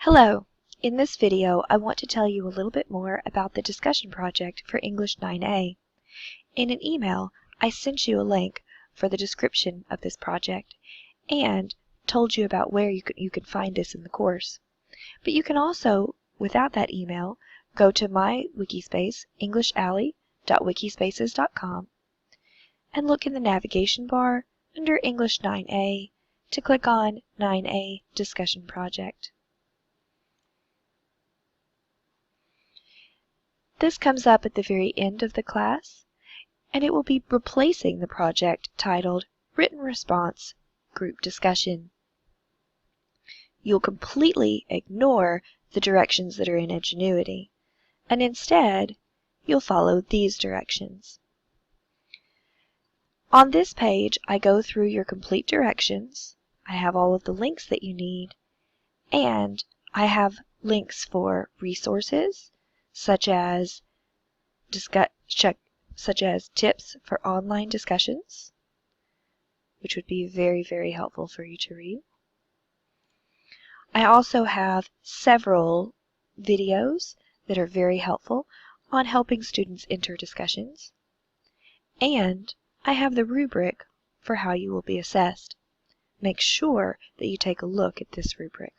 Hello! In this video, I want to tell you a little bit more about the discussion project for English 9A. In an email, I sent you a link for the description of this project and told you about where you can find this in the course. But you can also, without that email, go to my Wikispace, englishalley.wikispaces.com, and look in the navigation bar under English 9A to click on 9A Discussion Project. This comes up at the very end of the class, and it will be replacing the project titled Written Response Group Discussion. You'll completely ignore the directions that are in Edgenuity, and instead, you'll follow these directions. On this page, I go through your complete directions. I have all of the links that you need, and I have links for resources, such as tips for online discussions, which would be very, very helpful for you to read. I also have several videos that are very helpful on helping students enter discussions, and I have the rubric for how you will be assessed. Make sure that you take a look at this rubric.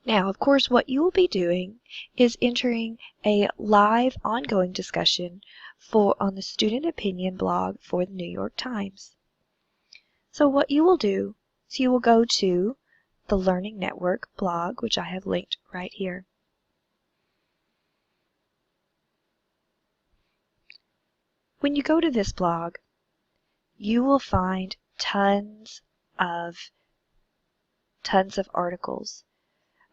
Now, of course, what you will be doing is entering a live ongoing discussion on the Student Opinion blog for the New York Times. So what you will do is you will go to the Learning Network blog, which I have linked right here. When you go to this blog, you will find tons of articles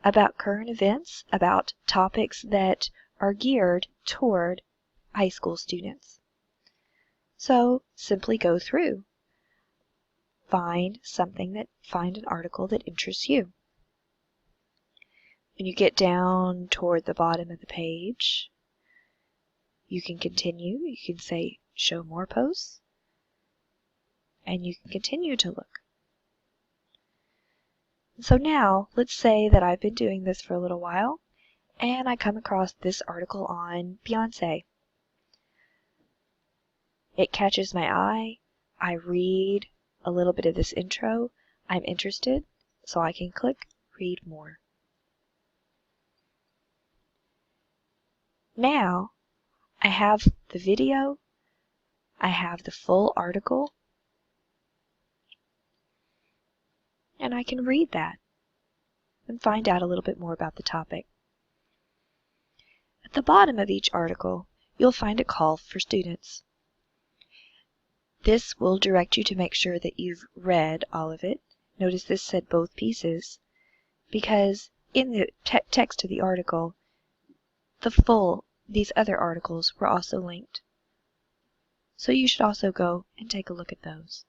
about current events, about topics that are geared toward high school students. So simply go through. Find an article that interests you. When you get down toward the bottom of the page, you can continue. You can say show more posts, and you can continue to look. So now, let's say that I've been doing this for a little while, and I come across this article on Beyoncé. It catches my eye. I read a little bit of this intro. I'm interested, so I can click read more. Now, I have the video. I have the full article, and I can read that and find out a little bit more about the topic. At the bottom of each article, you'll find a call for students. This will direct you to make sure that you've read all of it. Notice this said both pieces, because in the text of the article, these other articles were also linked. So you should also go and take a look at those.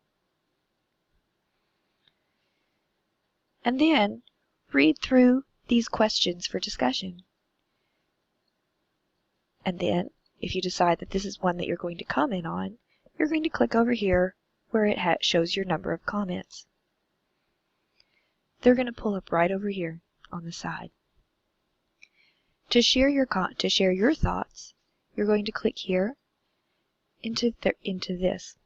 And then read through these questions for discussion. And then, if you decide that this is one that you're going to comment on, you're going to click over here where it shows your number of comments. They're going to pull up right over here on the side. To share your thoughts, you're going to click here into this.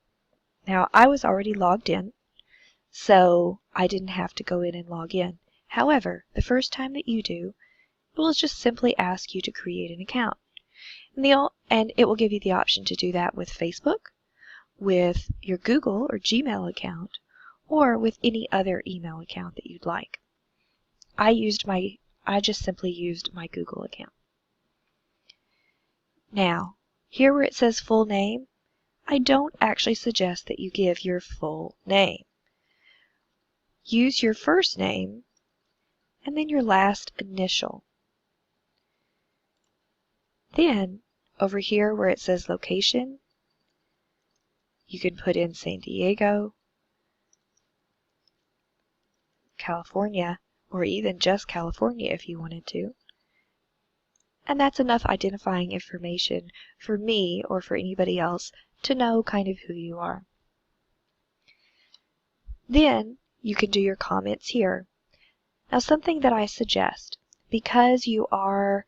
Now, I was already logged in, so I didn't have to go in and log in. However, the first time that you do, it will just simply ask you to create an account. And it will give you the option to do that with Facebook, with your Google or Gmail account, or with any other email account that you'd like. I just simply used my Google account. Now, here where it says full name, I don't actually suggest that you give your full name. Use your first name and then your last initial. Then, over here where it says location, you can put in San Diego, California, or even just California if you wanted to. And that's enough identifying information for me or for anybody else to know kind of who you are. Then you can do your comments here. Now something that I suggest, because you are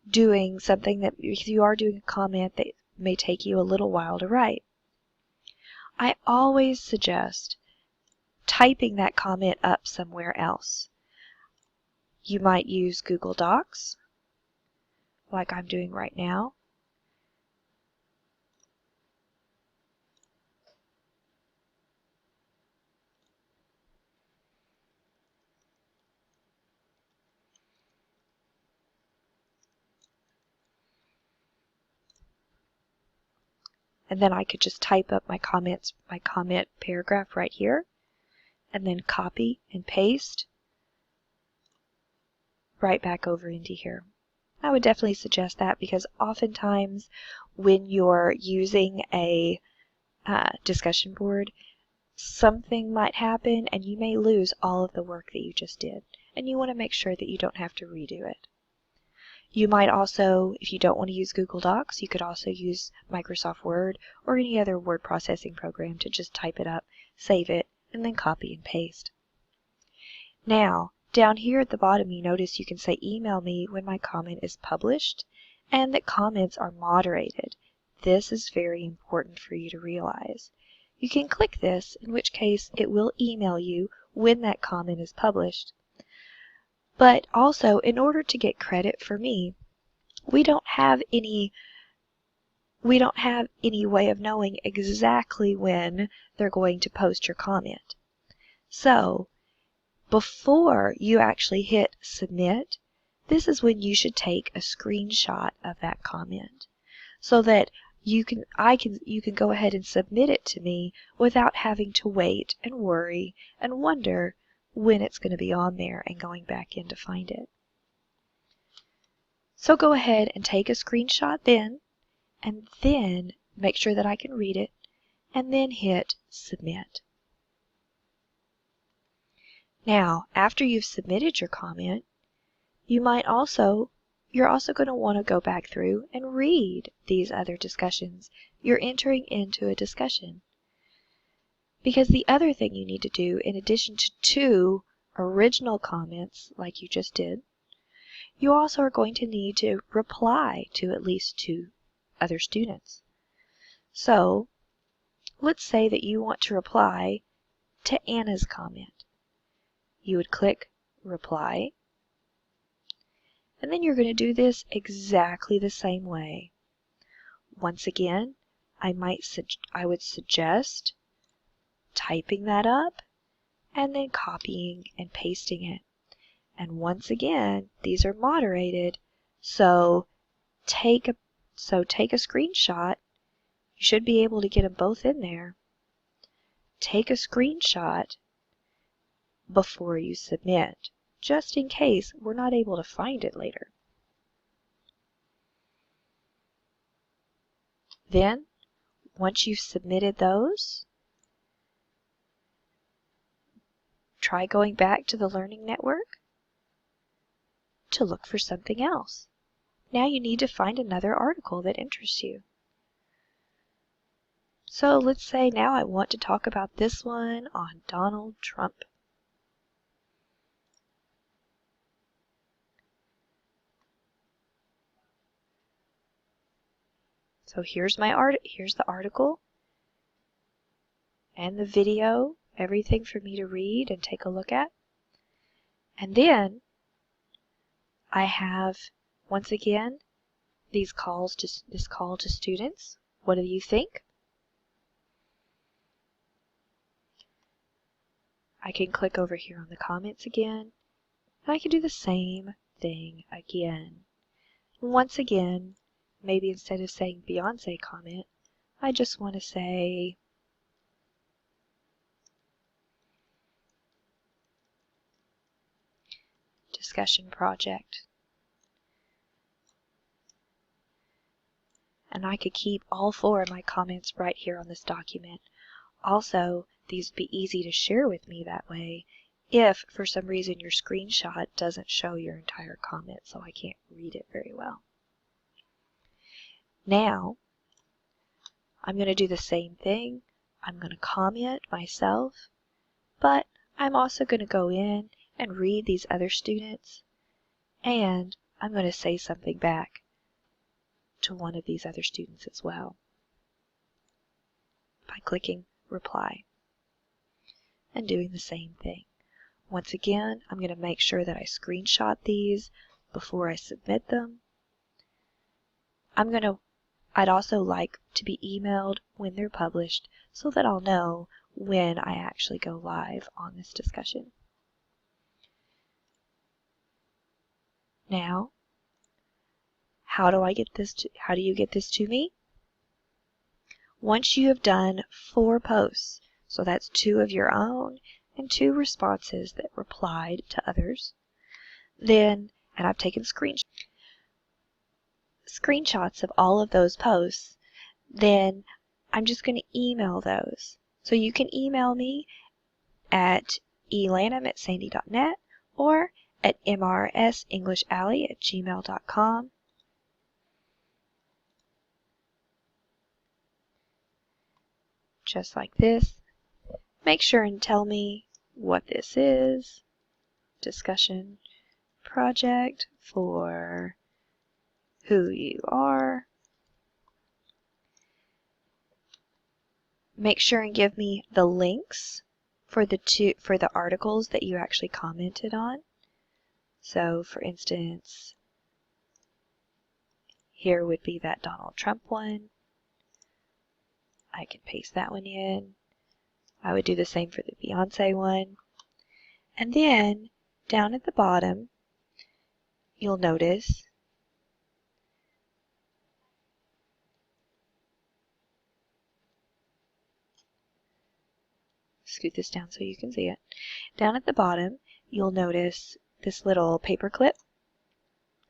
doing something that, because you are doing a comment that may take you a little while to write, I always suggest typing that comment up somewhere else. You might use Google Docs, like I'm doing right now. And then I could just type up my comments, my comment paragraph right here, and then copy and paste right back over into here. I would definitely suggest that, because oftentimes when you're using a discussion board, something might happen and you may lose all of the work that you just did, and you want to make sure that you don't have to redo it. You might also, if you don't want to use Google Docs, you could also use Microsoft Word or any other word processing program to just type it up, save it, and then copy and paste. Now, down here at the bottom, you notice you can say email me when my comment is published, and that comments are moderated. This is very important for you to realize. You can click this, in which case it will email you when that comment is published. But also, in order to get credit for me, we don't have any way of knowing exactly when they're going to post your comment. So, before you actually hit submit, this is when you should take a screenshot of that comment, so that you can go ahead and submit it to me without having to wait and worry and wonder when it's going to be on there and going back in to find it. So go ahead and take a screenshot then, and then make sure that I can read it, and then hit submit. Now, after you've submitted your comment, you're also going to want to go back through and read these other discussions. You're entering into a discussion. Because the other thing you need to do, in addition to 2 original comments like you just did, you also are going to need to reply to at least 2 other students. So, let's say that you want to reply to Anna's comment. You would click reply, and then you're going to do this exactly the same way. Once again, I would suggest typing that up and then copying and pasting it. And once again, these are moderated, so take a screenshot. You should be able to get them both in there. Take a screenshot before you submit, just in case we're not able to find it later. Then, once you've submitted those, try going back to the Learning Network to look for something else. Now you need to find another article that interests you. So let's say now I want to talk about this one on Donald Trump. So here's the article and the video, everything for me to read and take a look at. And then I have, once again, this call to students. What do you think? I can click over here on the comments again, and I can do the same thing again. Once again, maybe instead of saying Beyonce comment, I just want to say discussion project. And I could keep all 4 of my comments right here on this document. Also, these would be easy to share with me that way if for some reason your screenshot doesn't show your entire comment, so I can't read it very well. Now, I'm going to do the same thing. I'm going to comment myself, but I'm also going to go in and read these other students, and I'm going to say something back to one of these other students as well by clicking reply and doing the same thing. Once again, I'm going to make sure that I screenshot these before I submit them. I'd also like to be emailed when they're published so that I'll know when I actually go live on this discussion. Now, how do you get this to me? Once you have done 4 posts, so that's 2 of your own and 2 responses that replied to others, then, and I've taken screenshots of all of those posts, then I'm just going to email those. So you can email me at elanham@sandy.net or at mrsenglishallie@gmail.com. Just like this. Make sure and tell me what this is. Discussion project for who you are. Make sure and give me the links for the articles that you actually commented on. So for instance, here would be that Donald Trump one. I can paste that one in. I would do the same for the Beyonce one. And then down at the bottom, you'll notice scoot this down so you can see it. Down at the bottom, you'll notice this little paper clip.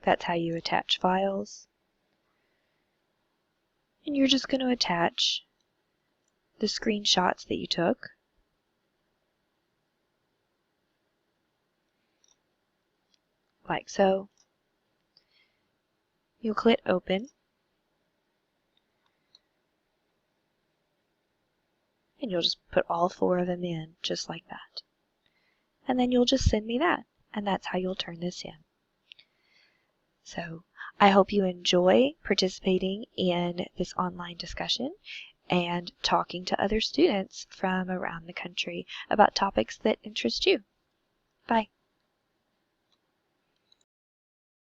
That's how you attach files. And you're just going to attach the screenshots that you took. Like so. You'll click open. And you'll just put all 4 of them in, just like that. And then you'll just send me that. And that's how you'll turn this in. So I hope you enjoy participating in this online discussion and talking to other students from around the country about topics that interest you. Bye.